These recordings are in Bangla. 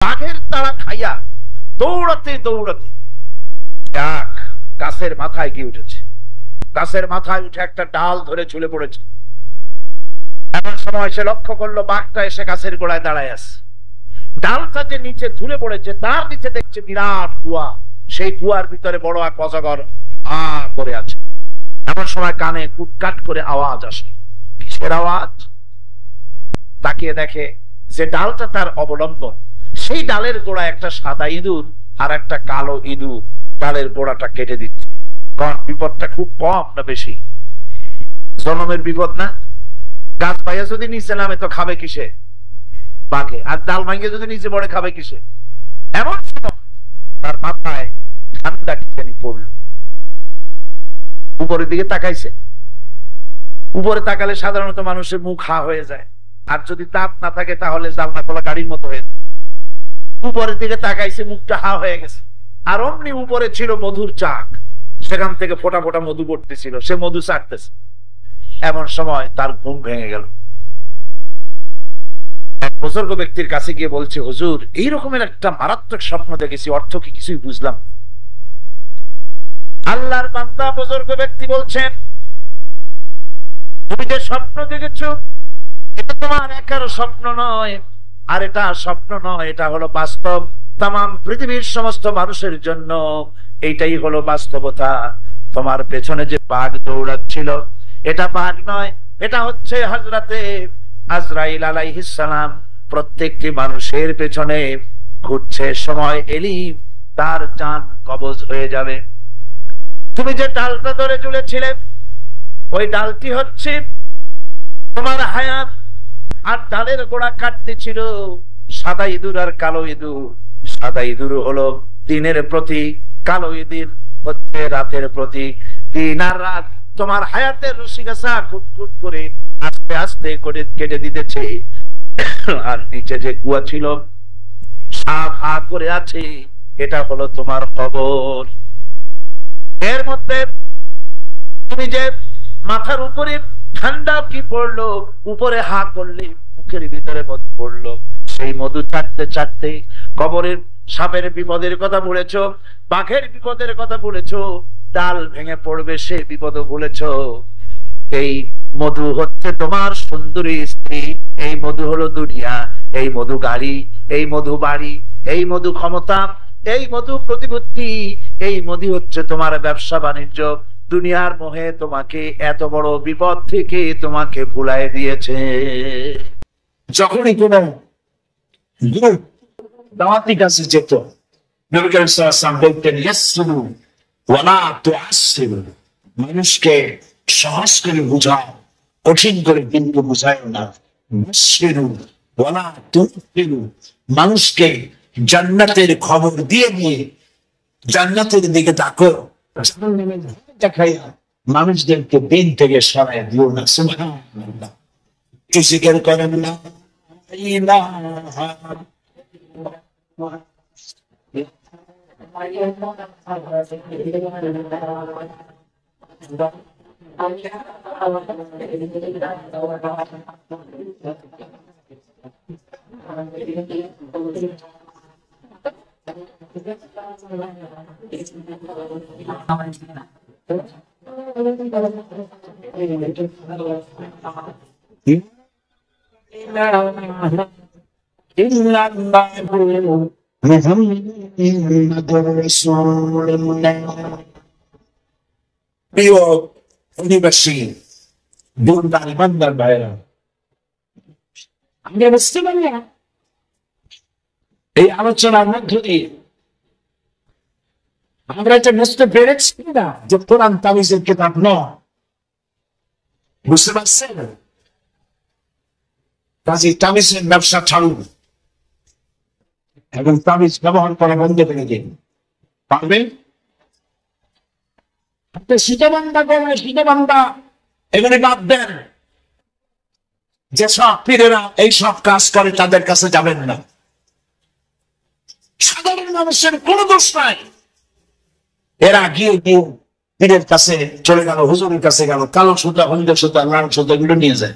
বাঘের তাড়া খাইয়া দৌড়াতে দৌড়াতে এক গাছের মাথায় গিয়ে উঠেছে। গাছের মাথায় উঠে একটা ডাল ধরে ঝুলে পড়েছে। এমন সময় সে লক্ষ্য করলো বাঘটা এসে গাছের গোড়ায় দাঁড়ায় আছে। ডালটা যে নিচে ঝুলে পড়েছে তার নিচে দেখছে বিরাট কুয়া। সেই কুয়ার ভিতরে বড় এক অজগর আ করে আছে। এমন সময় কানে কুটকাট করে আওয়াজ আসে। কিসের আওয়াজ? তাকিয়ে দেখে যে ডালটা তার অবলম্বন, সেই ডালের গোড়ায় একটা সাদা ইঁদুর আর একটা কালো ইঁদুর ডালের গোড়াটা কেটে দিচ্ছে। কারণ বিপদটা খুব কম না বেশি? জনমের বিপদ না? গাছ পাইয়া যদি নিচে নামে তো খাবে কিসে? বাঘে। আর ডাল ভাঙিয়ে যদি নিচে পড়ে খাবে কিসে? এমন সময় তার মাথায় ঠান্ডা কি জানি পড়ল। উপরের দিকে তাকাইছে। উপরে তাকালে সাধারণত মানুষের মুখ হা হয়ে যায়, আর যদি দাঁত না থাকে তাহলে জানলা খোলা গাড়ির মতো হয়ে যায়। উপরের দিকে তাকাইছে, মুখটা হা হয়ে গেছে। আর অমনি উপরে ছিল মধুর চাক, সেখান থেকে ফোটা ফোটা মধু পড়তেছিল, সে মধু চাটতেছে। এমন সময় তার ঘুম ভেঙে গেল। এক বুজুর্গ ব্যক্তির কাছে গিয়ে বলছে, হুজুর, এই রকমের একটা মারাত্মক স্বপ্ন দেখেছি, অর্থ কি কিছুই বুঝলাম না। আল্লাহর বান্দা বুজুর্গ ব্যক্তি বলছেন, তুমি যে স্বপ্ন দেখেছ এটা তোমার একার স্বপ্ন নয়, আর এটা স্বপ্ন নয়, এটা হলো বাস্তব। তামাম পৃথিবীর সমস্ত মানুষের জন্য এইটাই হলো বাস্তবতা। তোমার পেছনে যে বাঘ দৌড়াচ্ছিল এটা বাঘ নয়, এটা হচ্ছে হযরতে আজরাইল আলাইহিস সালাম। প্রত্যেকটি মানুষের পেছনে ঘুরছে, সময় এলেই তার জান কবজ হয়ে যাবে। তুমি যে ডালটা ধরে ঝুলেছিলে ওই ডালটি হচ্ছে তোমার হায়াত, আর ডালের গোড়া কাটতে ছিল সাদা ইঁদুর আর কালো ইঁদুর। সাদা ইঁদুর হলো দিনের প্রতীক, কালো ইঁদুর হচ্ছে রাতের প্রতীক। দিন আর রাত তোমার হায়াতের রশিগাছা কুটকুট করে আস্তে আস্তে করে কেটে দিতেছে। আর নিচে যে কুয়া ছিল সাপ হা করে আছে, এটা হলো তোমার খবর। এর মধ্যে তুমি যে মাথার উপরে ঠান্ডা কি পড়লো, উপরে হা করলে মুখের ভিতরে মধু পড়লো। সেই মধু চাটতে চাটতে কবরের সাপের বিপদের কথা বলেছ, বাঘের বিপদের কথা বলেছ, ডাল ভেঙে পড়বে সে বিপদ বলেছ। এই মধু হচ্ছে তোমার সুন্দরী স্ত্রী, এই মধু হলো দুনিয়া, এই মধু গাড়ি, এই মধু বাড়ি, এই মধু ক্ষমতা, এই মধু প্রতিপত্তি, এই মধু হচ্ছে তোমার ব্যবসা বাণিজ্য। দুনিয়ার মোহে তোমাকে এত বড় বিপদ থেকে তোমাকে ভুলাই দিয়েছে। যখনই কোন গ্রুপ দাওয়াতি কাছে যেত, নবী করিম সাল্লাল্লাহু আলাইহি ওয়াসাল্লাম বলতেন, ইয়াসসিরু ওয়ালা তুআসসিরু, মানুষকে সহজ করে বুঝাও, কঠিন করে কিন্তু বুঝায় না। ইয়াসসিরু ওয়ালা তুআসসিরু, মানুষকে জান্নাতের খবর দিয়ে দিয়ে জান্নাতের দিকে তাকো, দেখাইয়া মানুষদেরকে দিন থেকে সরাই দিও না। সুবহানাল্লাহ। কি জিকির করেন না, ইলাহা প্রিয় অধিবাসী বুন্দার বান্দার ভাইরা, আমরা বুঝতে পারি না এই আলোচনার মধ্য দিয়ে আমরা এটা বুঝতে পেরেছি না যে কোরআন তাবিজের কিতাব নয়। বুঝতে পারছেন? কাজে তাবিজের ব্যবসা ছাড়ুন এবং তাবিজ ব্যবহার করা বন্ধ করে দিন। পারবেন? সীতাবান্ধা করেন, সীতাবান্ধা এগুলি বাদ দেন। যেসব পীরেরা এইসব কাজ করে তাদের কাছে যাবেন না। সাধারণ মানুষের কোনো দোষ নাই। এরা গিয়ে গিয়ে পীরের কাছে চলে গেল, হুজুরের কাছে গেল, কালো সুতা, হলদে সুতা, লাল সুতা এগুলো নিয়ে যায়।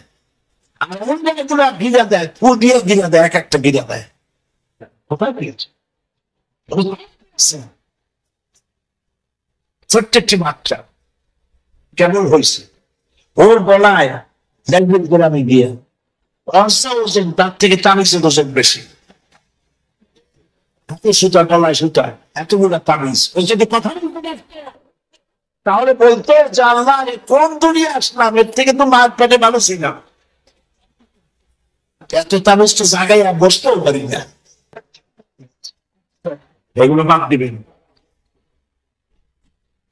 আর অন্য এগুলো গিরা দেয়, ফু দিয়ে গিরা দেয়, এক একটা গিরা দেয়। কোথায় পেয়েছে? ছোট্ট একটি বাচ্চা কেমন হয়েছে, ওর গলায় দেখবেন গোলামি দিয়ে ওজন তার থেকে তামিজের ওজন বেশি। হাতে সুতা, গলায় সুতা, এতগুলো তামিজ। ওই যদি কথা তাহলে বলতো যে আল্লাহ কোন দুনিয়া আসলাম, এর থেকে তো মার পেটে ভালো ছিলাম, এত তামিজ তো জায়গায় বসতেও পারি না। এগুলো বাদ দিবেন।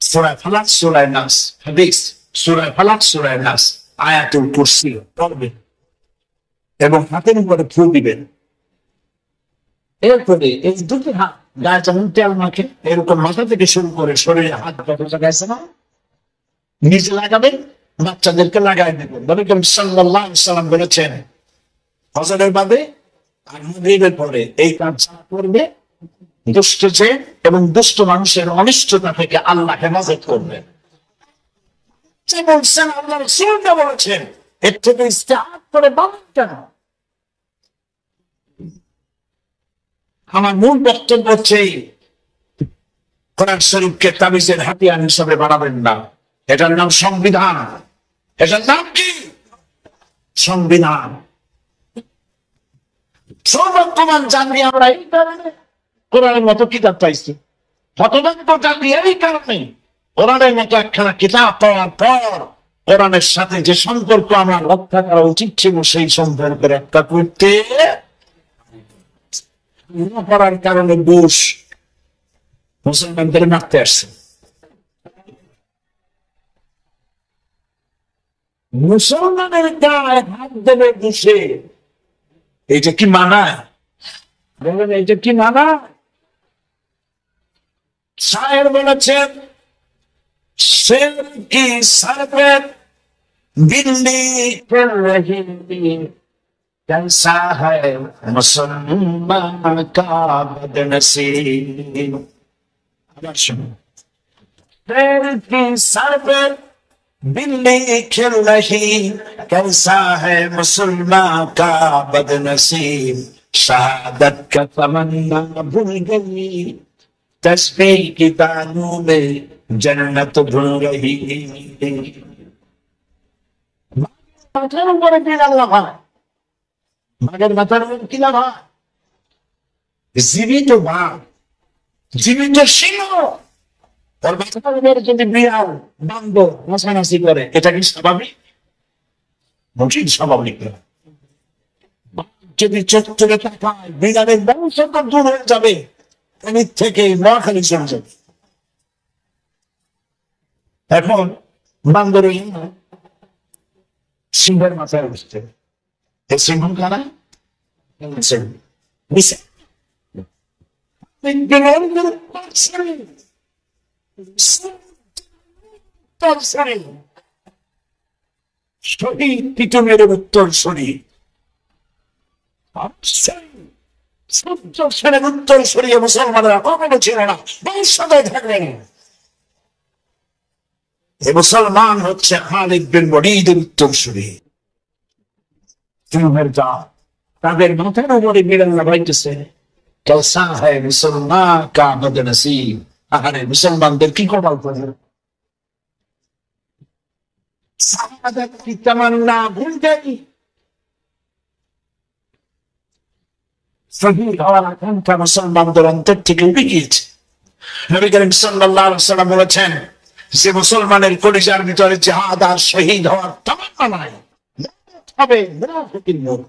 সূরা ফালাক, সূরা নাস, হাদিস সূরা ফালাক, সূরা নাস, আয়াতুল কুরসি পড়বেন এবং হাতের উপরে ফু দিবেন। এরপরে এই দুটি হাত গায়ে যেমন তেল মাখে এরকম মাথা থেকে শুরু করে শরীরে হাত যত জায়গায় না নিজে লাগাবেন, বাচ্চাদেরকে লাগাই দেবেন। নবী করিম সাল্লাল্লাহু আলাইহি ওয়াসাল্লাম বলেছেন, ফজরের বাদে আর মাগরিবের পরে এই কাজ করবে, দুষ্ট যে এবং দুষ্ট মানুষের অনিষ্টতা থেকে আল্লাহ হেফাজত করবেন। যে বলছেন আল্লাহ রাসূলটা বলেছেন, এর থেকে ইস্তেহাদ করে বলেন কেন? আমার মূল বক্তব্য হচ্ছে কোরআন শরীফকে তাবিজের হাতিয়ার হিসাবে বানাবেন না। এটার নাম সংবিধান। এটার নাম কি? সংবিধান। সর্বর্তমান জানি আমরা এই কারণে কোরআনের মতো কিতাব পাইছি, হতভাগ্য জানি এই কারণে কোরআনের মতো একখানা কিতাব পাওয়ার পর কোরআনের সাথে যে সম্পর্ক আমরা রক্ষা করা উচিত ছিল সেই সম্পর্ক রক্ষা করতে না পারার কারণে বুশ মুসলমানদের মারতে আসছে। মুসলমানের গায়ে হাত দেবে বুশে, এইটা কি মানায়? বলেন এইটা কি মানায়? শায়ের বলেছেন, শের কি সরপেট বিল্লি ফির রহি कैसा है मुसलमान का बदनसीब। আবার শুনুন, शेर की सर पर बिल्ली खिल रही, कैसा है मुसलमान का बदनसीब। शहादत का तमन्ना भूल गई, तस्बीह की तानों में जन्नत ढूंढ रही। মাথার উপরে দিন আল্লাহ ভাই, মাগের মাথার উপর কি লাভ হয়? জীবিত বাঘ, জীবিত সিংহ, ওর মাথার উপর যদি বিড়াল বান্ধব নাচানাচি করে, এটা কি স্বাভাবিক? মোটেই স্বাভাবিক না। যদি চোখে তাকায়, বিড়ালের বংশ তো দূর হয়ে যাবে, এদিক থেকে নোয়াখালী চলে যাবে। এখন বান্দর সিংহের মাথায় বসছে, সিংহ কারা? শহীদ পিটনের উত্তর শরীর, উত্তর সরিয়ে মুসলমানরা কখনো ছিল না, ভবিষ্যতে থাকবে না। এ মুসলমান হচ্ছে খালিদ বিন ওয়ালিদের উত্তর শরীর। তাদের মাথার উপরে বিড়াল লাগাইতেছে, कैसा है मुसलमान का बदनसीब। আরে মুসলমানদের কি কপাল করে, শাহাদাত কি তামান্না ভুল গই, শহীদ হওয়ার আকাঙ্ক্ষা মুসলমানদের অন্তর থেকে উঠে গিয়েছে। নবী করিম সাল্লাল্লাহু আলাইহি ওয়াসাল্লাম বলেছেন, যে মুসলমানের কলিজার ভিতরে জিহাদ আর শহীদ হওয়ার তামান্না নাই, হবে মুনাফিকের মত।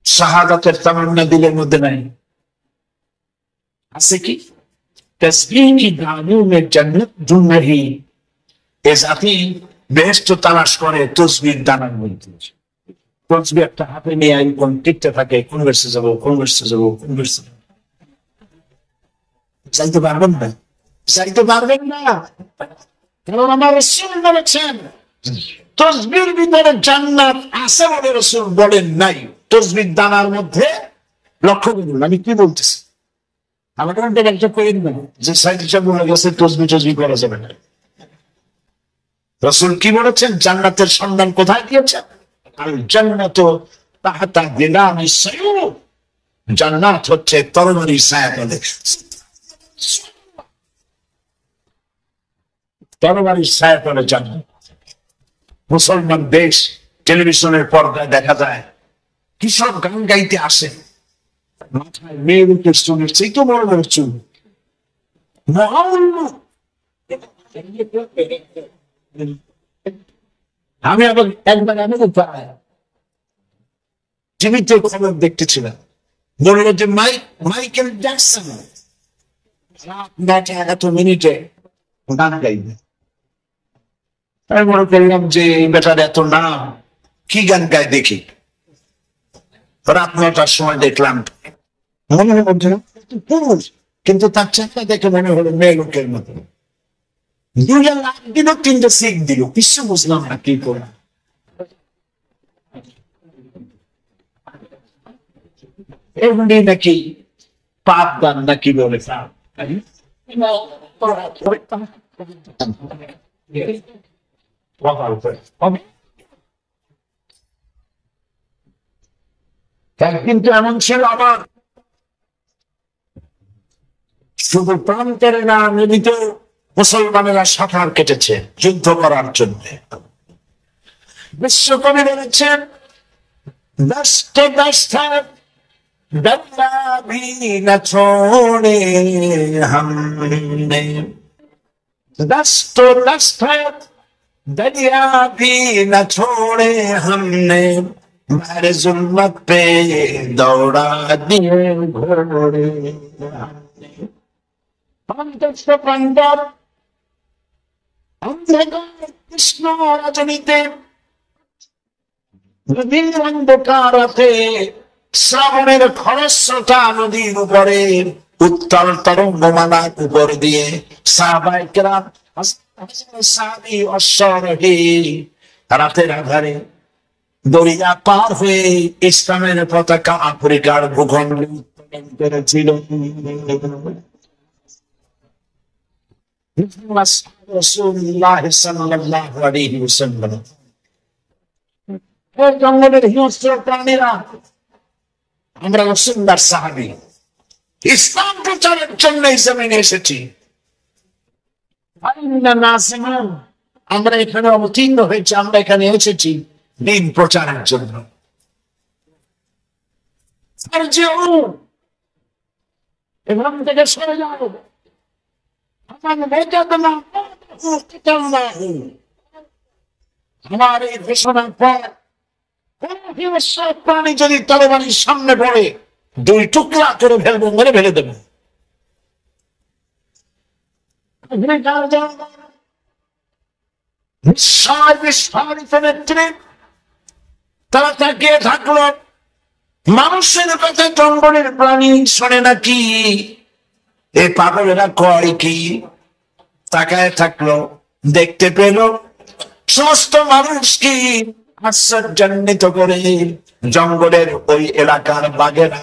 শাহাদাতের তামান্না দিলের মধ্যে নাই, আছে কি? তসবিহ কি দানों में जन्नत ढूंढ रही, এ জাতি বেহেশত তালাশ করে তসবির দানার মধ্যে। তসবিহ একটা হাতে নিয়ে কোন টিকতে থাকে, কোন ভার্সে যাবো, কোন ভার্সে যাবো, কোন ভার্সে যাইতে পারবেন না, যাইতে পারবেন না। কারণ আমার রাসূল বলেছেন, তসবির ভিতরে জান্নাত আছে বলে রাসূল বলেন নাই। তসবির দানার মধ্যে লক্ষ্য করুন আমি কি বলতেছি। আমাদের একটা কইন না যে সাইড হিসাব বলে গেছে তসবি করা যাবে না। রাসূল কি বলেছেন? জান্নাতের সন্ধান কোথায় দিয়েছেন? আল জান্নাতু তাহতা দিলামিস সায়ুফ, জান্নাত হচ্ছে তরবারির ছায়াতলে। তরবারির ছায়াতলে জান্নাত। মুসলমান দেশ, টেলিভিশনের পর্দায় দেখা যায় কিসব গান গাইতে আসে, মাথায় মেয়েদের চুলের চেয়ে তো বড় বড় চুল, আমি আবার একবার টিভিতে খবর দেখতেছিলাম, বলল যে মাইকেল জ্যাকসন এত মিনিটে গান গাইবে। আমি মনে করলাম যে এই বেটার এত নাম, কি গান গায় দেখি। রাত 9টার সময় দেখলাম, মনে হলো পুরুষ, কিন্তু তার চেহারা দেখে মনে হলো মেয়ে লোকের মতো। 2 লাখ দিল, 3টে শিখ দিল, কিছু বুঝলাম না কি করে। এমনি নাকি পাপ গান নাকি বলে, কিন্তু এমন ছিল আমার শুধু প্রান্তের না, নদীত মুসলমানেরা সাঁতার কেটেছে যুদ্ধ করার জন্য। বিশ্বকবি বলেছেন, দস্ত দস্ত दरिया भी न छोड़े हमने, दस्त दस्त दरिया भी न छोड़े हमने, मेरे जुल्मत पे दौड़ा दिए घोड़े हमने। पंडर कृष्ण रजनीते অন্ধকারাতে শ্রাবণের খরস্রোতা নদীর উপরে উত্তাল তরঙ্গমালার উপর দিয়ে সাহাবায়ে কেরাম সাহাবী অশ্বরোহী রাতের আধারে দরিয়া পার হয়ে ইসলামের পতাকা আফ্রিকার ভূখণ্ডে উত্তোলন করেছিল। রাসূলুল্লাহ সাল্লাল্লাহু আলাইহি ওয়াসাল্লাম জঙ্গলের হিংস্র প্রাণীরা, আমরা রাসূলুল্লাহর সাহাবী, ইসলাম প্রচারের জন্য এই জমিনে এসেছি। আমরা এখানে অবতীর্ণ হয়েছি, আমরা এখানে এসেছি দিন প্রচারের জন্য। এখান থেকে সরে যাও, আমার এই ঘোষণার পর প্রাণী যদি তরবারির সামনে পড়ে 2 টুকরা করে ফেলবো, মেরে ফেলে দেবো। তারা তাকিয়ে থাকলো, মানুষের কথা জঙ্গলের প্রাণী শোনে নাকি, এই পাগলেরা কয় কি? তাকায় থাকলো, দেখতে পেল সমস্ত মানুষ কি আশ্চর্যান্বিত করে জঙ্গলের ওই এলাকার বাঘেরা,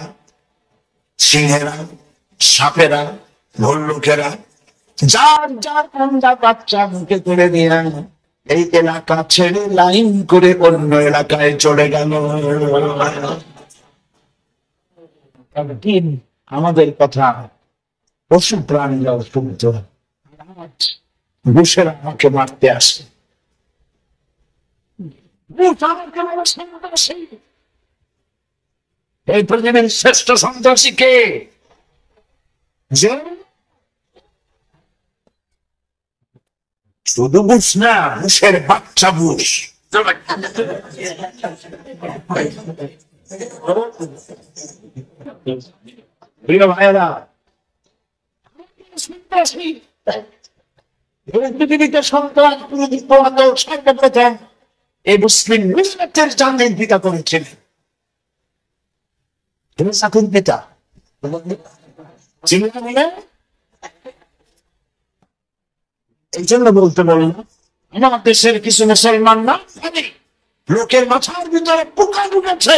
সিংহেরা, সাপেরা, ভল্লুকেরা যার যার কন্যা বাচ্চা মুখে করে দিয়ে এই এলাকা ছেড়ে লাইন করে অন্য এলাকায় চলে গেল। আমাদের কথা পশু প্রাণীরাও শুনতো, ঘুষেরা আমাকে মারতে আসে। এই পৃথিবীর শ্রেষ্ঠ সন্ত্রাসী কে? যে শুধু বুশ না, বুশের বাচ্চা বুশ। প্রিয় ভাইয়েরা, পৃথিবীতে সন্ত্রাস সর্বপ্রথম এই মুসলিম মিল্লাতের জাতির পিতা করেছিলেন। জাতির পিতা এই জন্য বলতে বললাম, আমার দেশের কিছু মুসলমান না লোকের মাথার ভিতরে পোকা ঢুকেছে,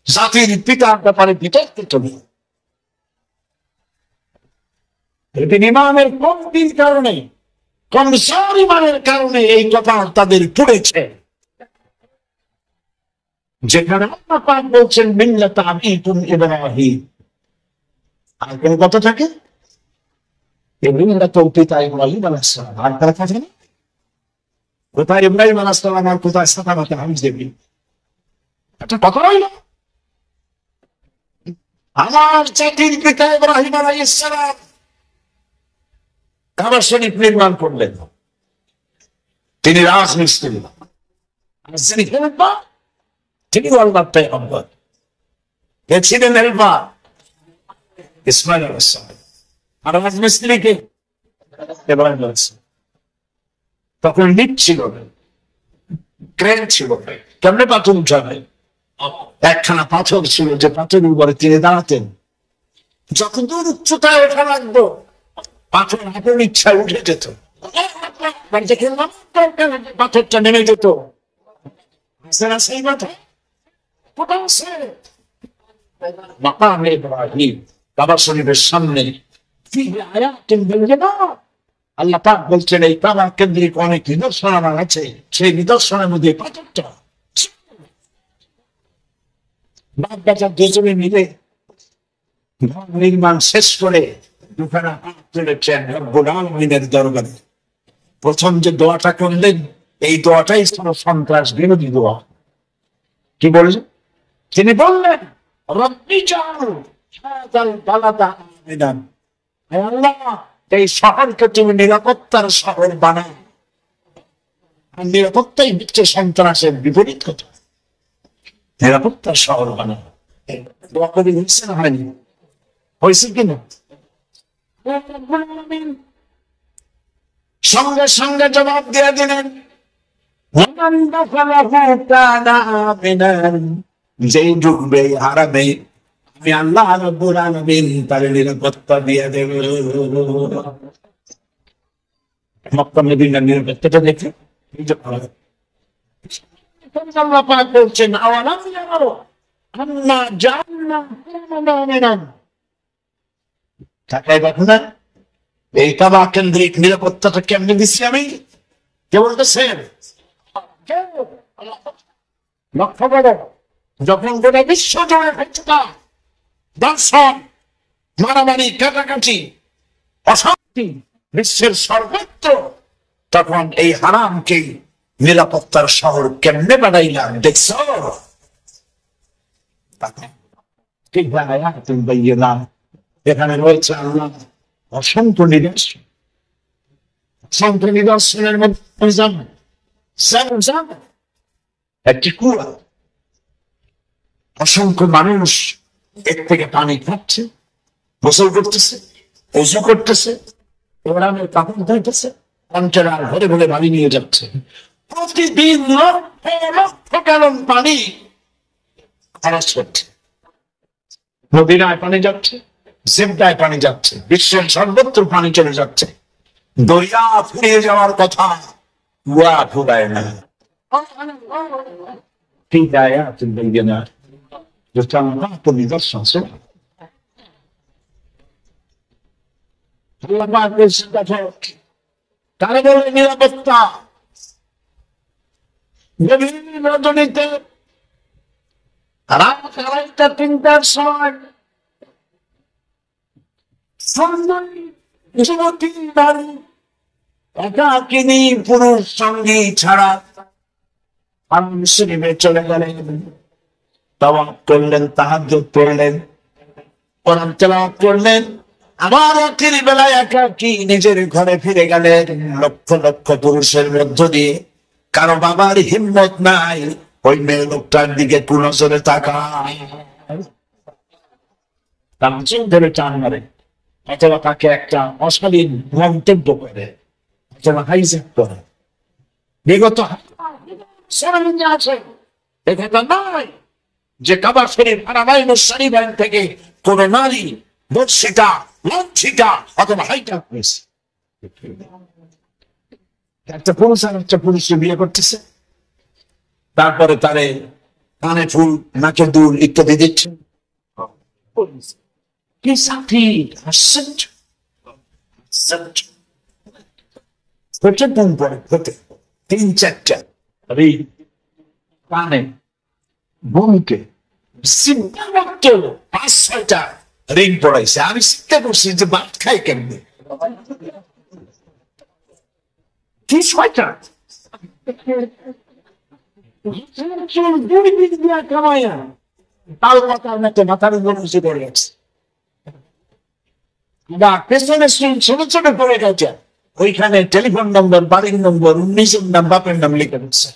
জাতির পিতার ব্যাপারে বিতর্ক চলে। ইমানের কমতির কারণে, কমজোর ইমানের কারণে এই কথা তাদের পড়েছে। যেখানে আল্লাহ পাক বলছেন মিল্লাত আবিকুম ইব্রাহিম, আর কোন কথা থাকে এই মিল্লাতুল পিতা ইব্রাহিম আলাইহিস সালাম, আর কথা থাকে না কোথায় ইব্রাহিম আলাইহিস সালাম আর কোথায় সাতামাতে হামজেবি, এটা কথা হইল। আমার জাতির পিতা ইব্রাহিম আলাইহিস সালাম কাবা শরীফ নির্মাণ করলেন, তিনি রাজমিস্ত্রি, আর যিনি হেল্পার তিনি আল্লাহর পয়গম্বর। কে ছিলেন হেল্পার? ইসমাইল আলাইহিস সালাম। আর রাজমিস্ত্রি কে? ইব্রাহিম আলাইহিস সালাম। তখন লিফট ছিল না, ক্রেন ছিল না, কেমনে পাথর উঠাবে? একখানা পাথর ছিল যে পাথরের উপরে তিনি দাঁড়াতেন, যতদূর উচ্চতায় ওঠা লাগতো পাথর আপন ইচ্ছায় উঠে যেত, পাথরটা নেমে যেত। সেই মাথা মাকাম ইব্রাহিম কাবা শরীফের সামনে আল্লাহ পাক বলছেন এই কাবা কেন্দ্রিক অনেক নিদর্শন আমার আছে, সেই নিদর্শনের মধ্যে পাথরটা। বাপ বেটা দুজনে মিলে নির্মাণ শেষ করে দুখানা হাত তুলেছেন রব্বুল আলামিনের দরবারে। প্রথম যে দোয়াটা করলেন এই দোয়াটাই ছিল সন্ত্রাস বিরোধী দোয়া। কি বললেন? তিনি বললেন রব্বি জাল হাযাল বালাদা আমিনান, হে আল্লাহ এই শহরকে তুমি নিরাপত্তার শহর বানাও। আর নিরাপত্তাই হচ্ছে সন্ত্রাসের বিপরীত কথা, নিরাপত্তার শহর বানাও। দোয়া করে হয়েছে না হয়নি? হয়েছে কিনা? সঙ্গে সঙ্গে জবাব দিয়ে দিলেন যেই ঢুকবে হারাবে আমি আল্লাহ রাব্বুল আলামিন তার নিরাপত্তা দিয়ে দেব। মক্কা মদিনার নিরাপত্তাটা দেখে আল্লাহ পাক বলছেন আওয়ালাম ইয়ারাও আন্না জাআলনা মুমিনান, তাকাই দেখো না এই কাবা কেন্দ্রিক নিরাপত্তাটা কেমনে দিচ্ছি আমি। কে বলতেছেন? লক্ষ্য করো, যখন গোটা বিশ্ব জুড়ে হচ্ছে দর্শন, মারামারি, কাটাকাটি, অশান্তি বিশ্বের সর্বত্র, তখন এই হারামকে নিরাপত্তার শহর কেমনে বানাইলাম দেখছ? ঠিক তুমি বাইয়ে না, এখানে রয়েছে আল্লাহ অসংখ্য নিদর্শন। অসংখ্য নিদর্শনের মধ্যে একটি কুয়া, অসংখ্য মানুষ এর থেকে পানি খাচ্ছে, গোসল করতেছে, ওযু করতেছে, ওরামের কাপড় ধুইতেছে, অন্তরাল ভরে ভরে পানি নিয়ে যাচ্ছে। প্রতিদিন লক্ষ লক্ষ গ্যালন পানি খরচ হচ্ছে। নদীনায় পানি যাচ্ছে, জিব্রায় পানি যাচ্ছে, বিশ্বের সর্বত্র পানি চলে যাচ্ছে। দরিয়া ফুরিয়ে যাওয়ার কথা, কুয়া ফুরায় না। নিদর্শন তারা বলে নিরাপত্তা। গভীর রজনীতে রাত 2:30টার সময় যুবতী নারী একাকিনী পুরুষ সঙ্গী ছাড়া হারাম শরীফে চলে গেলেন, তাওয়াফ করলেন, তাহাজ্জুদ পড়লেন, কোরআন তেলাওয়াত করলেন। আবার রাতের বেলায় একাকী নিজের ঘরে ফিরে গেলেন। লক্ষ লক্ষ পুরুষের মধ্য দিয়ে কারো বাবার হিম্মত নাই ওই মেয়ে লোকটার দিকে কোন নজরে তাকায়, তার চোখ ধরে টান মারে, অথবা তাকে একটা অশালীন মন্তব্য করে, অথবা হাইজ্যাক করে। বিগত আছে এটা নয় যে কাবা শরীফ হারামাইন শরীফাইন থেকে কোন নারী বর্ষিতা, লাঞ্ছিতা অথবা হাইজ্যাক হয়েছে। একটা পুরুষ আর একটা পুরুষকে বিয়ে করতেছে, তারপরে তারে কানে ফুল, নাকে দুল ইত্যাদি দিচ্ছে। কি সাথী হতে 3-4টা কানে বোনকে চিন্তা করতো 5-6টা রিং পড়াইছে। আমি চিন্তা করছি যে ভাত খাই কেমনি, কি 6টা কামাইয়া তাল মাথার উপর উঁচু করে গেছে, বা পেছনে ছোট ছোট করে গেছে, ওইখানে টেলিফোন নম্বর, বাড়ির নম্বর, নিজের নাম, বাপের নাম লিখে দিচ্ছে।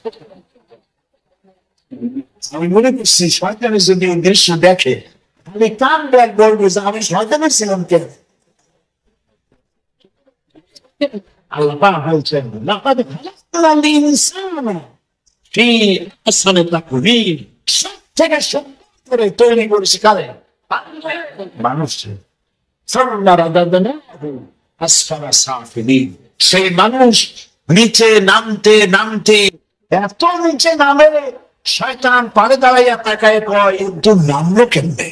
আমি মনে করছি শয়তানে যদি এই দৃশ্য দেখে আমি কান ব্যাগ বলবো যে আমি শয়তানের ছিলাম কেন। আল্লাহ বলছেন লাকাদ খালাকনাল ইনসানা ফি আহসানি তাকওয়িম, সব থেকে সুন্দর করে তৈরি করেছি কারে? মানুষকে। সুম্মা রাদাদনাহু আসফালা সাফিলিন, সেই মানুষ নিচে নামতে নামতে এত নিচে নামে শয়তান পারে দাঁড়াইয়া তাকায় কয় একটু নামলো কেমনে?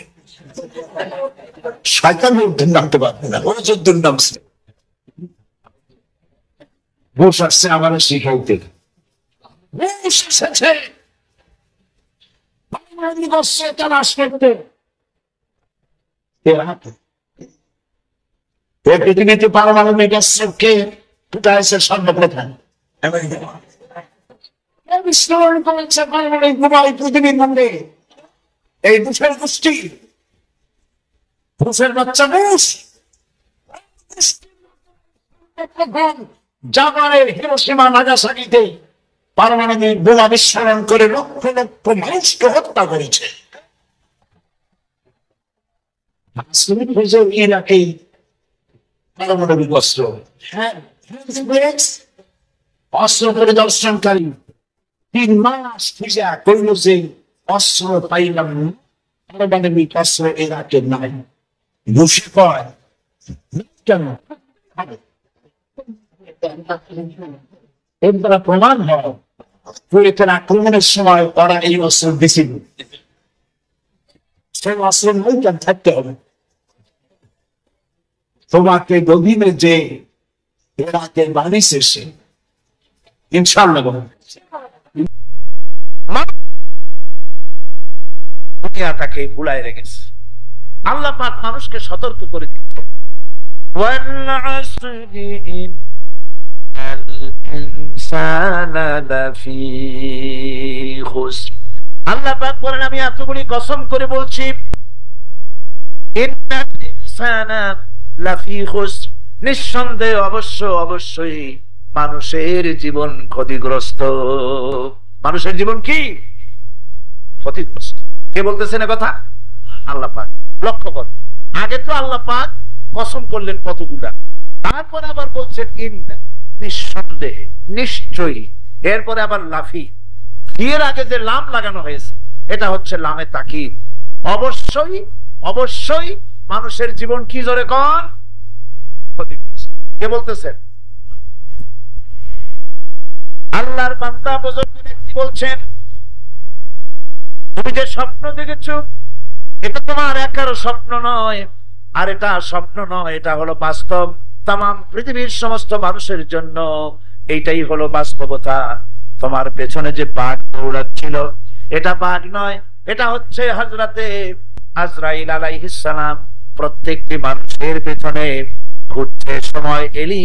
শয়তান উঠে নামতে পারবে না, ও যদ্দুর নামছে। ঘুষ আসছে আমার শিখাইতে, ঘুষ এসেছে তালাশ করতে। পৃথিবীতে পারমাণবিক অস্ত্রকে ফুটাইছে সর্বপ্রথম বিস্ফোরণ করেছে পারমাণবিক বোমা পৃথিবীর মধ্যে। এই ঘুষের গোষ্ঠী, ঘুষের বাচ্চা ঘুষ জাপানের হিরোশিমা নাগাসাকিতে পারমাণবিক বোমা বিস্ফোরণ করে লক্ষ লক্ষ মানুষকে হত্যা করেছে। ইরাকে পারমাণবিক অস্ত্র, অস্ত্র পরিদর্শনকারী 3 মাস খুঁজা করল যে অস্ত্র পাইলাম, পারমাণবিক অস্ত্র ইরাকে নাই। ঘুষে কয় কেন? এর দ্বারা প্রমাণ হয় কুয়েতের আক্রমণের সময় ওরা এই অস্ত্র বেশি, সেই অস্ত্রের মূল্যায়ন থাকতে হবে। তোমাকে গভীরে যে এরাকে বানিয়েছে সে ইনশাআল্লাহ দুনিয়াটাকে ভুলায় রেখেছে। আল্লাহ পাক মানুষকে সতর্ক করে দিচ্ছে, ওয়াল আসরি ইন্নাল ইনসানা লাফি খুসর। আল্লাহ পাক বলেন আমি এতগুলি কসম করে বলছি, ইন্নাল ইনসানা লাফি খুসর, নিঃসন্দেহে অবশ্যই মানুষের জীবন ক্ষতিগ্রস্ত। মানুষের জীবন কি ক্ষতিগ্রস্ত? কে বলতেছেন কথা? আল্লাহ পাক। লক্ষ্য কর, আগে তো আল্লাহ পাক কসম করলেন কতগুলা, তারপরে আবার বলছেন ইন্না, নিঃসন্দেহে, নিশ্চয়ই, এরপরে আবার লাফি। এর আগে যে লাম লাগানো হয়েছে এটা হচ্ছে লামে তাকিদ। অবশ্যই মানুষের জীবন কি জোরে কন ক্ষতিগ্রস্ত। কে বলতেছেন? আল্লাহর বান্দা বুজুর্গ ব্যক্তি বলছেন, তুমি যে স্বপ্ন দেখেছো এটা তোমার একারও স্বপ্ন নয়, আর এটা স্বপ্ন নয়, এটা হলো বাস্তব। তামাম পৃথিবীর সমস্ত মানুষের জন্য এইটাই হলো বাস্তবতা। তোমার পেছনে যে বাঘ দৌড়াচ্ছিল এটা বাঘ নয়, এটা হচ্ছে হযরতে আজরাইল আলাইহিস সালাম। প্রত্যেকটি মানুষের পেছনে ঘুরছে, সময় এলি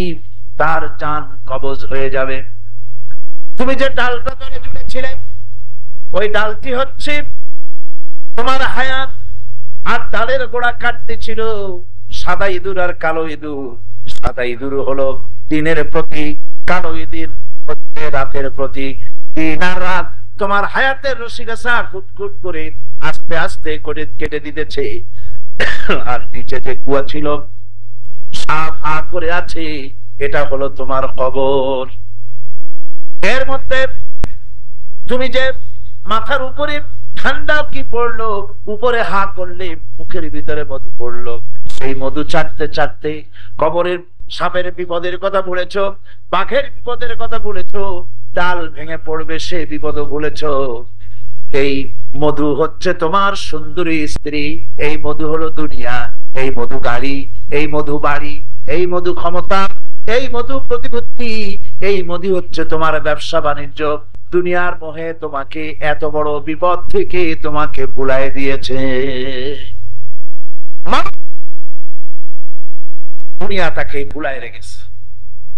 তার জান কবজ হয়ে যাবে। তুমি যে ডালটা ধরে ঝুলেছিলে ওই ডালটি হচ্ছে তোমার হায়াত, আর ডালের গোড়া কাটতে ছিল সাদা ইঁদুর আর কালো ইঁদুর। সাদা ইঁদুর হলো দিনের প্রতীক, কালো ইঁদুর হচ্ছে রাতের প্রতীক। দিন আর রাত তোমার হায়াতের রশিগাছা কুটকুট করে আস্তে আস্তে করে কেটে দিতেছে। আর নিচে যে কুয়া ছিল সাপ আ করে আছে, এটা হলো তোমার কবর। এর মধ্যে তুমি যে মাথার উপরে ঠান্ডা কি পড়লো, উপরে হা করলে মুখের ভিতরে মধু পড়লো, সেই মধু চাটতে চাটতে কবরের সাপের বিপদের কথা ভুলেছো, বাঘের বিপদের কথা ভুলেছো, ডাল ভেঙে পড়বে সে বিপদও ভুলেছো। এই মধু হচ্ছে তোমার সুন্দরী স্ত্রী, এই মধু হলো দুনিয়া, এই মধু গাড়ি, এই মধু বাড়ি, এই মধু ক্ষমতা, এই মধু প্রতিপত্তি, এই মধু হচ্ছে তোমার ব্যবসা বাণিজ্য। দুনিয়ার মোহে তোমাকে এত বড় বিপদ থেকে তোমাকে ভুলাই দিয়েছে। দুনিয়া তাকে ভুলাই রেখেছে।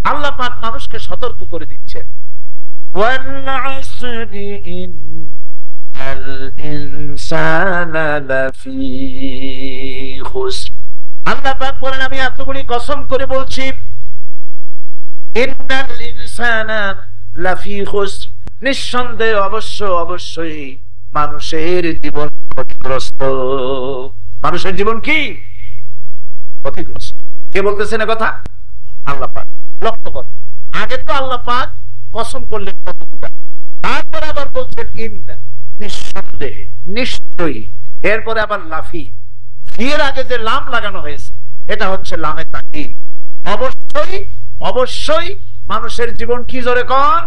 আল্লাহ পাক মানুষকে সতর্ক করে দিচ্ছেন, ওয়াল আসরি ইন্নাল ইনসানা লাফি খুসর। আল্লাহ পাক বলেন, আমি এতগুলি কসম করে বলছি, ইন্নাল ইনসানা লাফি খুসর, নিঃসন্দেহে অবশ্যই মানুষের জীবন ক্ষতিগ্রস্ত। মানুষের জীবন কি ক্ষতিগ্রস্ত? কে বলতেছেন কথা? আল্লাহ পাক। লক্ষ্য করুন, আগে তো আল্লাহ পাক কসম করলেন কতটা, তারপরে আবার বলছেন ইন্না, নিঃসন্দেহে, নিশ্চয়ই, এরপরে আবার লাফি। ফির আগে যে লাম লাগানো হয়েছে এটা হচ্ছে লামে তাকিদ। অবশ্যই মানুষের জীবন কি, জোরে কর,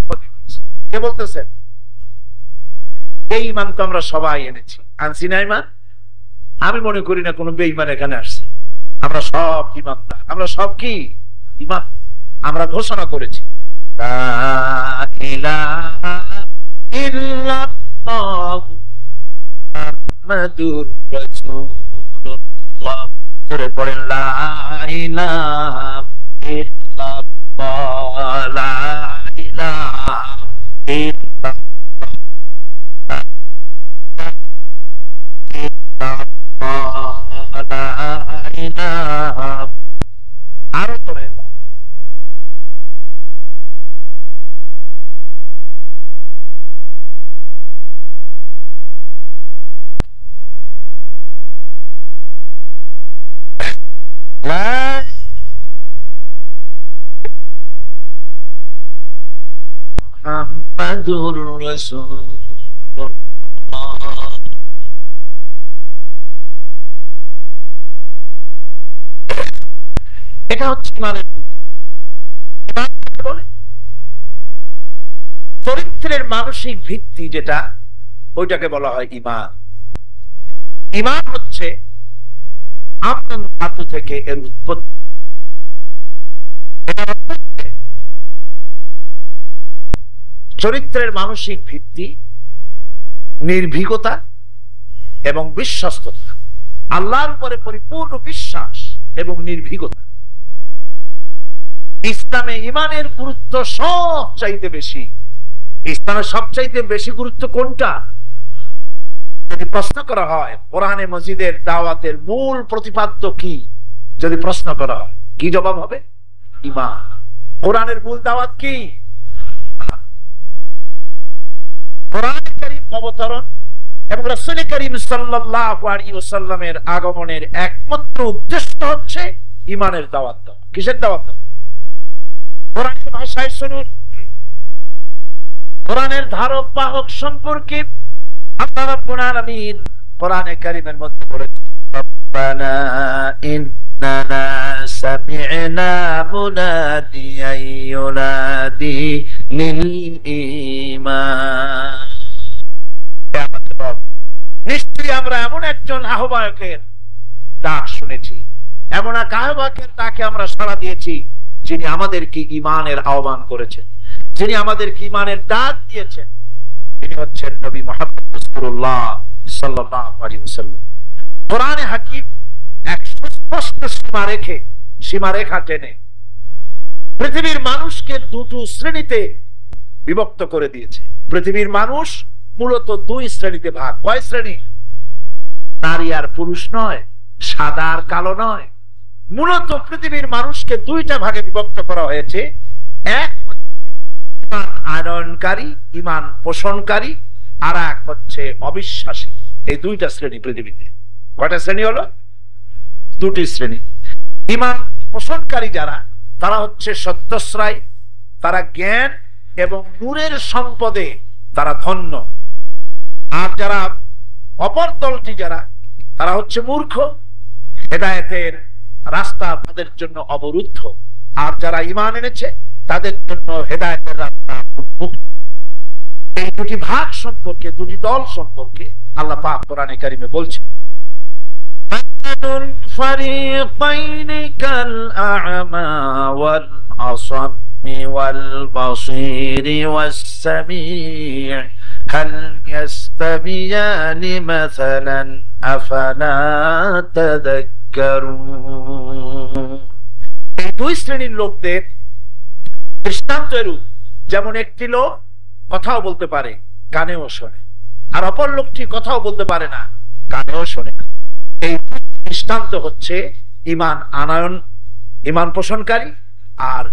ক্ষতিগ্রস্ত। কে বলতেছেন? এই ইমান তো আমরা সবাই এনেছি, আনছি না ইমান? আমি মনে করি না কোনো বেঈমান এখানে আসছে। আমরা সব ইমানদার, আমরা সব কি ইমান। আমরা ঘোষণা করেছি লা ইলাহা ইল্লাল্লাহ মুহাম্মাদুর রাসূলুল্লাহ। জোরে পড়েন, লা ইলাহা ইল্লাল্লাহ, লা ইলাহা ইল্লাল্লাহ। আরো পড়ে, মুহাম্মাদুর রাসূলুল্লাহ। এটা হচ্ছে ইমানের বলে চরিত্রের মানসিক ভিত্তি, যেটা ওইটাকে বলা হয় ইমান। ইমান হচ্ছে আমন ধাতু থেকে এর উৎপত্তি। চরিত্রের মানসিক ভিত্তি, নির্ভীকতা এবং বিশ্বস্ততা, আল্লাহর উপরে পরিপূর্ণ বিশ্বাস এবং নির্ভীকতা। ইসলামে ইমানের গুরুত্ব সবচাইতে বেশি। ইসলামের সবচাইতে বেশি গুরুত্ব কোনটা? যদি প্রশ্ন করা হয় কোরআনে মজিদের দাওয়াতের মূল প্রতিপাদ্য কি, যদি প্রশ্ন করা হয় কি জবাব হবে? ঈমান। কোরআনের মূল দাওয়াত কি? কোরআন কারীম অবতরণ এবং রাসূল কারীম সাল্লাল্লাহু আলাইহি ওয়াসাল্লামের আগমনের একমাত্র উদ্দেশ্য হচ্ছে ঈমানের দাওয়াত দেওয়া। কিসের দাওয়াত দেওয়া? কোরআনের ভাষায় শুনুন, কোরআনের ধারক বাহক সম্পর্কে আল্লাহ রাব্বুল আলামিন কোরআনে কারীমের মধ্যে বলেছেন, রব্বানা ইন্নানা সামি'না মুনাদিয়ান ইউনাদি লিল ঈমান। নিশ্চয়ই আমরা এমন একজন আহ্বায়কের ডাক শুনেছি, এমন এক আহ্বায়কের ডাকে আমরা সাড়া দিয়েছি, যিনি আমাদেরকে ঈমানের আহ্বান করেছেন, যিনি আমাদেরকে ঈমানের ডাক দিয়েছেন, তিনি হচ্ছেন নবী মুহাম্মদ রাসূলুল্লাহ সাল্লাল্লাহু আলাইহি ওয়াসাল্লাম। কোরআনে হাকিম এক সুস্পষ্ট সীমারেখা টেনে পৃথিবীর মানুষকে দুটো শ্রেণীতে বিভক্ত করে দিয়েছে। পৃথিবীর মানুষ মূলত দুই শ্রেণীতে ভাগ। কয় শ্রেণী? নারী আর পুরুষ নয়, সাদা আর কালো নয়। মূলত পৃথিবীর মানুষকে দুইটা ভাগে বিভক্ত করা হয়েছে। এক ঈমান আনয়নকারী, ঈমান পোষণকারী, আর এক হচ্ছে অবিশ্বাসী। এই দুইটা শ্রেণী পৃথিবীতে। কয়টা শ্রেণী হলো? দুটি শ্রেণী। ঈমান পোষণকারী যারা, তারা হচ্ছে সত্যশ্রয়, তারা জ্ঞান এবং নূরের সম্পদে তারা ধন্য। আর যারা অপর দলটি যারা, তারা হচ্ছে মূর্খ, হেদায়েতের রাস্তা তাদের জন্য অবরুদ্ধ। আর যারা ঈমান এনেছে তাদের জন্য হেদায়েতের রাস্তা উন্মুক্ত। এই দুটি ভাগ সম্পর্কে, দুটি দল সম্পর্কে আল্লাহ পাক কোরআনে কারিমে বলছেন, ফারিকাইন কাল আ'মা ওয়াল আসাম والبصير والسميع هل يستويان مثلا أفلا تذكرون। এই দুই শ্রেণীর লোকদের দৃষ্টান্ত এরূপ, যেমন একটি লোক কথাও বলতে পারে, কানেও শোনে, আর অপর লোকটি কথাও বলতে পারে না, কানেও শোনে না। এই দৃষ্টান্ত হচ্ছে ঈমান আনয়ন, ঈমান পোষণকারী আর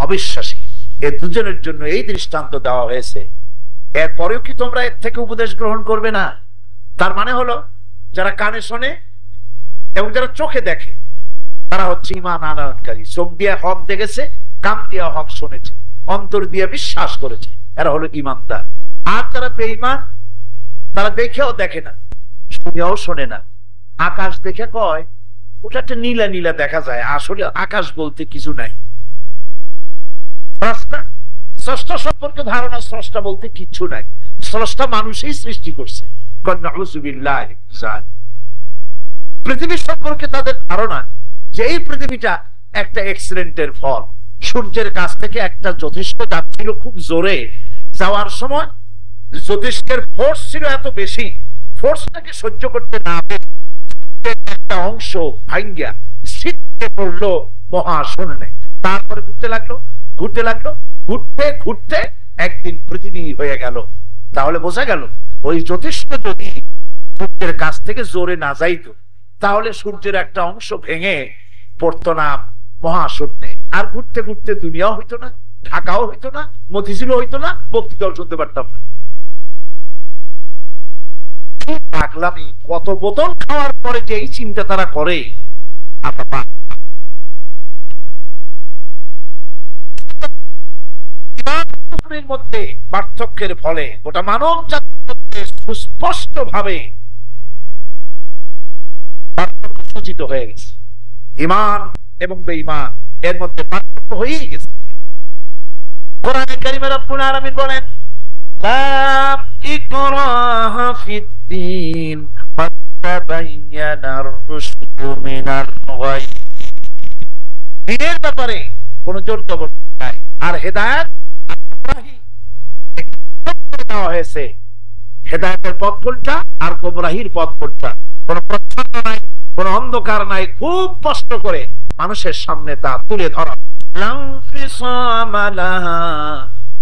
অবিশ্বাসী, এই দুজনের জন্য এই দৃষ্টান্ত দেওয়া হয়েছে। এরপরেও কি তোমরা এর থেকে উপদেশ গ্রহণ করবে না? তার মানে হলো যারা কানে শোনে এবং যারা চোখে দেখে তারা হচ্ছে ঈমান আনয়নকারী। চোখ দিয়ে হক দেখেছে, কান দিয়ে হক শুনেছে, অন্তর দিয়ে বিশ্বাস করেছে, এরা হলো ঈমানদার। আর যারা বেঈমান, তারা দেখেও দেখে না, শুনেও শোনে না। আকাশ দেখে কয় ওটা একটা নীলা নীলা দেখা যায়, আসলে আকাশ বলতে কিছু নাই। স্রষ্টা সম্পর্কে ধারণা, স্রষ্টা বলতে কিছু নাই, স্রষ্টা মানুষই সৃষ্টি করছে। পৃথিবী সম্পর্কে তাদের ধারণা যে এই পৃথিবীটা একটা অ্যাক্সিডেন্টের ফল। সূর্যের কাছ থেকে একটা জ্যোতিষ্ক যাচ্ছিল খুব জোরে, যাওয়ার সময় জ্যোতিষ্কের ফোর্স ছিল এত বেশি, ফোর্সটাকে সহ্য করতে না পেরে একটা অংশ ভাঙ্গা ছিটকে পড়লো মহাশূন্যে। তারপরে ঘুরতে লাগলো, ঘুরতে লাগলো, ঘুরতে ঘুরতে একদিন পৃথিবী হয়ে গেল। তাহলে বোঝা গেল ওই জ্যোতিষ্ক যদি সূর্যের কাছ থেকে জোরে না যাইতো তাহলে সূর্যের একটা অংশ ভেঙে পড়তো না মহাশূন্যে, আর ঘুরতে ঘুরতে দুনিয়াও হইতো না, ঢাকাও হইতো না, মতিঝিল হইতো না, বক্তৃতাও শুনতে পারতাম না। পাগলামি! কত বোতল খাওয়ার পরে যে এই চিন্তা তারা করে, মধ্যে পার্থক্যের ফলে গোটা মানব জাতির মধ্যে সুস্পষ্ট ভাবে পার্থক্য সূচিত হয়ে গেছে। ঈমান এবং বেঈমান এর মধ্যে পার্থক্য হয়েই গেছে। কোরআনে কারীমে রব্বুল আলামিন বলেন, লা ইকরাহা ফিদ্দীন ক্বাদ তাবায়্যানার রুশদু মিনাল গায়। দ্বীনের ব্যাপারে কোনো জোর জবরদস্তি নাই, আর হেদায়েত দেওয়া হয়েছে। হেদায়েতের পথ কোনটা আর গোমরাহির পথ কোনটা, কোন প্রচ্ছন্ন নাই, কোন অন্ধকার নাই, খুব কষ্ট করে মানুষের সামনে তা তুলে ধরা।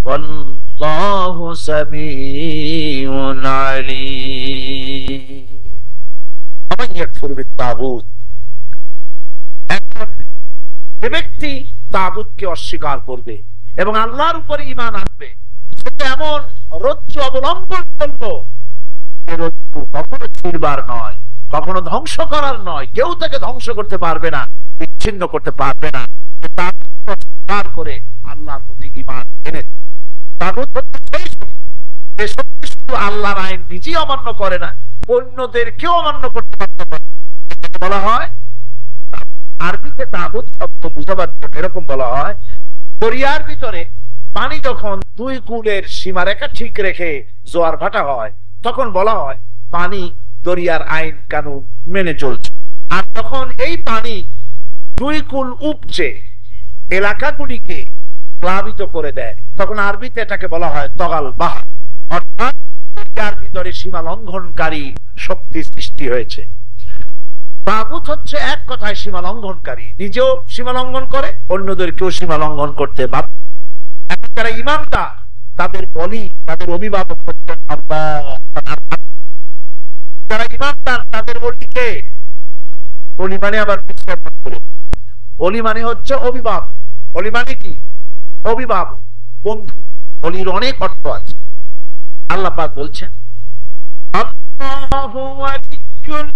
ওয়াল্লাহু সামিউন আলীম। ওমান ইয়াকফুর বিত-তাগুত, যে ব্যক্তি তাগুতকে অস্বীকার করবে এবং আল্লাহর উপরে ঈমান আনবে, সেটা এমন রজ্জু অবলম্বন করলো, রজ্জু কখনো ছিঁড়বার নয়, কখনো ধ্বংস করার নয়, কেউ তাকে ধ্বংস করতে পারবে না, বিচ্ছিন্ন করতে পারবে না। তার করে আল্লাহর প্রতি ঈমান এনে, তাগুত হচ্ছে সেই শক্তি যে শক্তি শুধু আল্লাহর আইন নিজেই অমান্য করে না, অন্যদের কেউ অমান্য করতে পারতে পারে। বলা হয় আরবিতে তাগুত শব্দ বুঝাবার জন্য এরকম বলা হয়, দরিয়ার ভিতরে পানি যখন দুই কূলের সীমারেখা ঠিক রেখে জোয়ার ভাটা হয়, তখন বলা হয় পানি দরিয়ার আইন কানুন মেনে চলছে। আর তখন এই পানি দুই কূল উপচে এলাকাগুলিকে প্লাবিত করে দেয়, তখন আরবিতে এটাকে বলা হয় তগাল বাহা, অর্থাৎ দরিয়ার ভিতরে সীমা লঙ্ঘনকারী শক্তি সৃষ্টি হয়েছে। তাগুত হচ্ছে এক কথায় সীমা লঙ্ঘনকারী, নিজেও সীমা লঙ্ঘন করে, অন্যদেরকেও সীমা লঙ্ঘন করতে বাধ্য। এখন যারা ঈমানদার তাদের বলি, তাদের অভিভাবক হচ্ছেন আল্লাহ। যারা ঈমানদার তাদের বলিকে, বলি মানে আবার বলি মানে হচ্ছে অভিভাবক। বলি মানে কি? অভিভাবক, বন্ধু। বলির অনেক অর্থ আছে। আল্লাহ পাক বলছেন, আল্লাহু ওয়ালিয়্যুল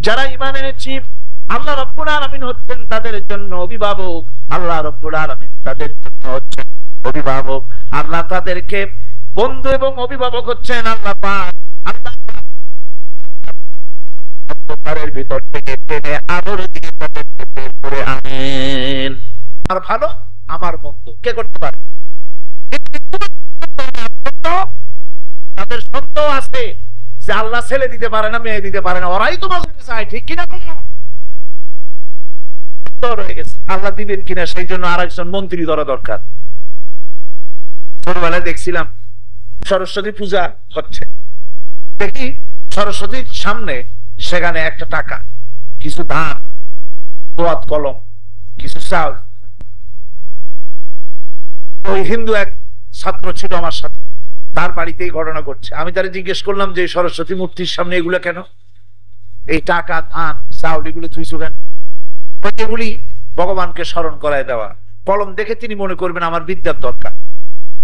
যারা ঈমান এনেছি, আল্লাহ রাব্বুল আলামিন হচ্ছেন তাদের জন্য অভিভাবক। আল্লাহ রাব্বুল আলামিন তাদের জন্য হচ্ছেন অভিভাবক। আল্লাহ তাদেরকে বন্ধু এবং অভিভাবক হচ্ছেন আল্লাহ পাক। আল্লাহ অন্ধকারের ভিতর থেকে টেনে আলোর দিকে তাদেরকে বের করে আনেন। আর ভালো আমার বন্ধু কে করতে পারে? তাদের সত্য আছে যে আল্লাহ ছেলে দিতে পারে না, মেয়ে দিতে পারে না, ওরাই তো মাঝে চায়, ঠিক কিনা? হয়ে গেছে, আল্লাহ দিবেন কিনা সেই জন্য আরেকজন মন্ত্রী ধরা দরকার। ছোটবেলায় দেখছিলাম সরস্বতী পূজা হচ্ছে, দেখি সরস্বতীর সামনে সেখানে একটা টাকা, কিছু ধান, দোয়াত কলম, কিছু চাউল। ওই হিন্দু এক ছাত্র ছিল আমার সাথে, তার বাড়িতেই ঘটনা ঘটছে। আমি তারে জিজ্ঞেস করলাম যে সরস্বতী মূর্তির সামনে এগুলো কেন, এই টাকা ধান চাউল এগুলো থুইছো কেন? এগুলি ভগবানকে স্মরণ করায় দেওয়া। কলম দেখে তিনি মনে করবেন আমার বিদ্যার দরকার,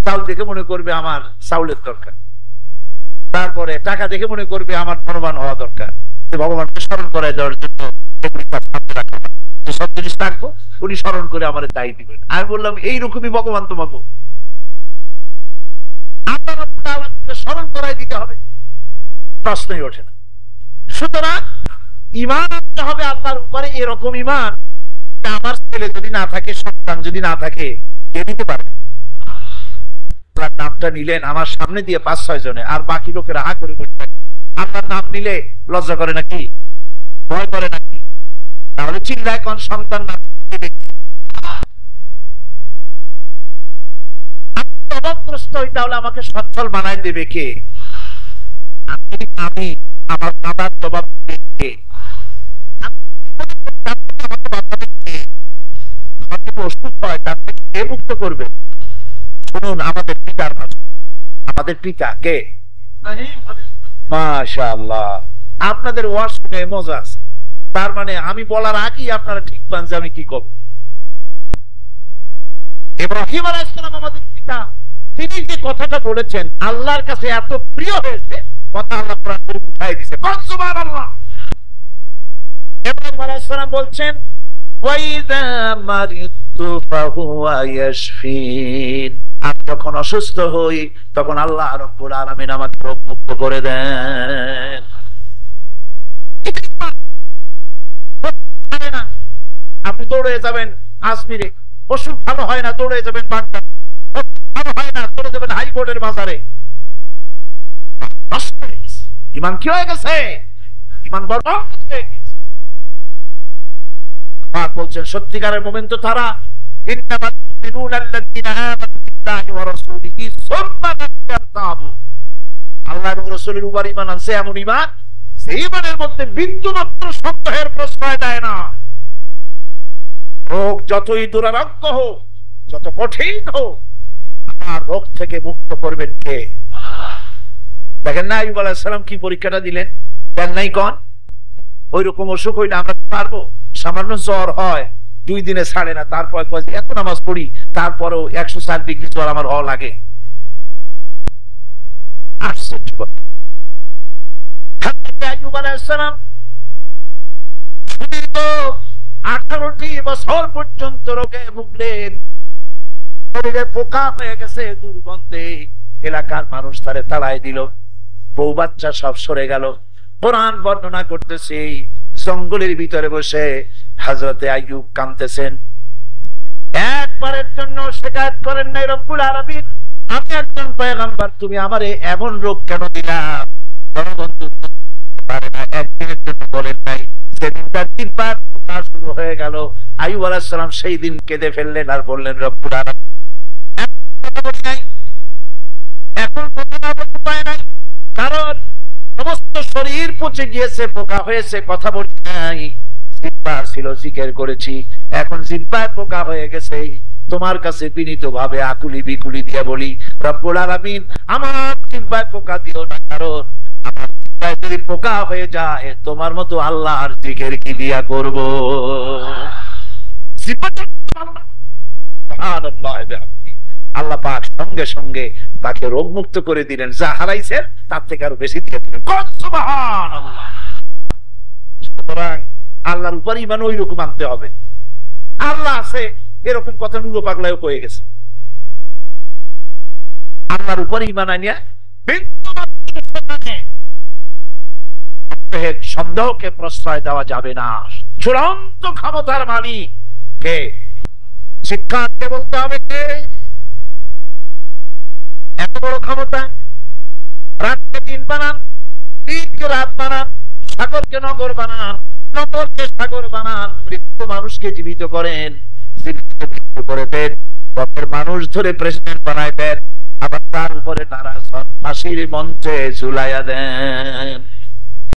চাউল দেখে মনে করবে আমার চাউলের দরকার, তারপরে টাকা দেখে মনে করবে আমার ধনবান হওয়া দরকার। ভগবানকে স্মরণ করায় দেওয়ার জন্য সব জিনিস থাকবো, উনি স্মরণ করে আমার দায়ী দিবেন। আমি বললাম এইরকমই ভগবান তোমাকে স্মরণ করাই দিতে হবে, প্রশ্নই ওঠে না। সুতরাং ঈমান আনতে হবে আল্লাহর উপরে, এরকম ঈমান আমার ছেলে যদি না থাকে, সন্তান যদি না থাকে, কে দিতে পারে? আপনার নামটা নিলেন আমার সামনে দিয়ে 5-6 জনে, আর বাকি লোকেরা হা করে বসে থাকে। আপনার নাম নিলে লজ্জা করে নাকি, ভয় করে নাকি? তাহলে চিল্লায় কোন সন্তান না অভাবগ্রস্ত হই, তাহলে আমাকে সচ্ছল বানায় দেবে কে? আমি আমার বাবার জবাব কে? অসুখ হয় তার থেকে কে মুক্ত করবে? শুনুন আমাদের পিতার ভাষা, আমাদের পিতা কে? মাশাআল্লাহ, আপনাদের ওয়াজ শুনে মজা আছে। তার মানে আমি বলার আগেই আপনারা ঠিক পান যে আমি কি করব। ইব্রাহিম আলাইহিস সালাম আমাদের পিতা, তিনি যে কথাটা বলেছেন আল্লাহর কাছে এত প্রিয় হয়েছে, কথা আল্লাহ কোরআন শরীফে উঠাই দিয়েছে। সুবহানাল্লাহ। ইব্রাহিম আলাইহিস সালাম বলছেন ওয়াইদা মারিতু ফাহুয়া ইয়াশফিন, আমি যখন অসুস্থ হই তখন আল্লাহ রাব্বুল আলামিন আমাকে রোগ মুক্ত করে দেন। আপনি দৌড়ে যাবেন আজমিরে, অসুখ ভালো হয় না দৌড়ে যাবেন বাগদা, ভালো হয় না দৌড়ে যাবেন হাইকোর্টের বাজারে। ঈমান কি হয়ে গেছে? ঈমান বরবাদ হয়ে গেছে। পাক বলছেন সত্যিকারের মুমিন তো তারা, ইন্নামাল মুমিনুনা আল্লাযীনা আমানু বিল্লাহি ওয়া রাসূলিহি সুম্মা লাম ইয়ারতাবু, আল্লাহ এবং রাসূলের উপর ঈমান আনছে এমন ঈমান সেই ঈমানের মধ্যে বিন্দু মাত্র সন্দেহের প্রশ্রয় দেয় না। রোগ যতই দুরারোগ্য হোক, যত কঠিন হোক, আমার রোগ থেকে মুক্ত করবেন কে? দেখেন না আইয়ুব আলাইহিস সালাম কি পরীক্ষাটা দিলেন, দেন নাই কোন? ওই রকম অসুখ হইলে আমরা পারবো? সামান্য জ্বর হয় 2 দিনে ছাড়ে না, তারপর এত নামাজ পড়ি তারপরেও 104 ডিগ্রি জ্বর আমার হওয়া লাগে। আইয়ুব আলাইহিস সালাম 18টি বছর পর্যন্ত রোগে ভুগলেন, শরীরে পোকা হয়ে গেছে, দুর্গন্ধে এলাকার মানুষ তারে তাড়াই দিল, বউ বাচ্চা সব সরে গেল। কোরআন বর্ণনা করতেছে জঙ্গলের ভিতরে বসে হযরতে আইয়ুব কাঁদতেছেন, একবারের জন্য শিকায়ত করেন নাই রব্বুল আলামিন, আমি একজন পয়গম্বর, তুমি আমারে এমন রোগ কেন দিলা? জনগণকে পারে না, একদিনের জন্য বলেন নাই। সেদিন তার 3 বার পোকা শুরু হয়ে গেল। আইয়ুব আলাইহিস সালাম সেই দিন কেঁদে ফেললেন আর বললেন রব্বুল আলামিন এখন কথা বলতে পারে নাই, কারণ সমস্ত শরীর পচে গিয়েছে, পোকা হয়েছে, কথা বলি নাই। জিহ্বা ছিল জিকির করেছি, এখন জিহ্বায় পোকা হয়ে গেছে। তোমার কাছে বিনীত ভাবে আকুলি বিকুলি দিয়ে বলি রব্বুল আলামিন আমার জিহ্বায় পোকা দিও না, কারণ আমার জিহ্বায় যদি পোকা হয়ে যায় তোমার মতো আল্লাহর জিকির কি দিয়া করব? আল্লাহ পাক সঙ্গে সঙ্গে তাকে রোগ মুক্ত করে দিলেন, যা হারাইছেন তার থেকে আরো বেশি দিয়ে দিলেন। সুবহানাল্লাহ। সুতরাং আল্লাহর উপর ঈমান ওই রকম আনতে হবে। আল্লাহ আছে এরকম কথা নুরো পাগলাও কয়ে গেছে। আল্লাহর উপর ঈমান আনিয়া সন্দেহকে প্রশ্রয় দেওয়া যাবে না। চূড়ান্ত ক্ষমতার মালিক কে? শিক্ষার্থী বলতে হবে কে? এত বড় ক্ষমতা, রাতকে দিন বানান, দিনকে রাত বানান, সাগরকে নগর বানান, নগরকে সাগর বানান, মৃত মানুষকে জীবিত করেন, জীবিতকে মৃত্যু করে দেন, পথের মানুষ ধরে প্রেসিডেন্ট বানাই দেন, আবার তার উপরে নারাজ হন, ফাঁসির মঞ্চে ঝুলাইয়া দেন।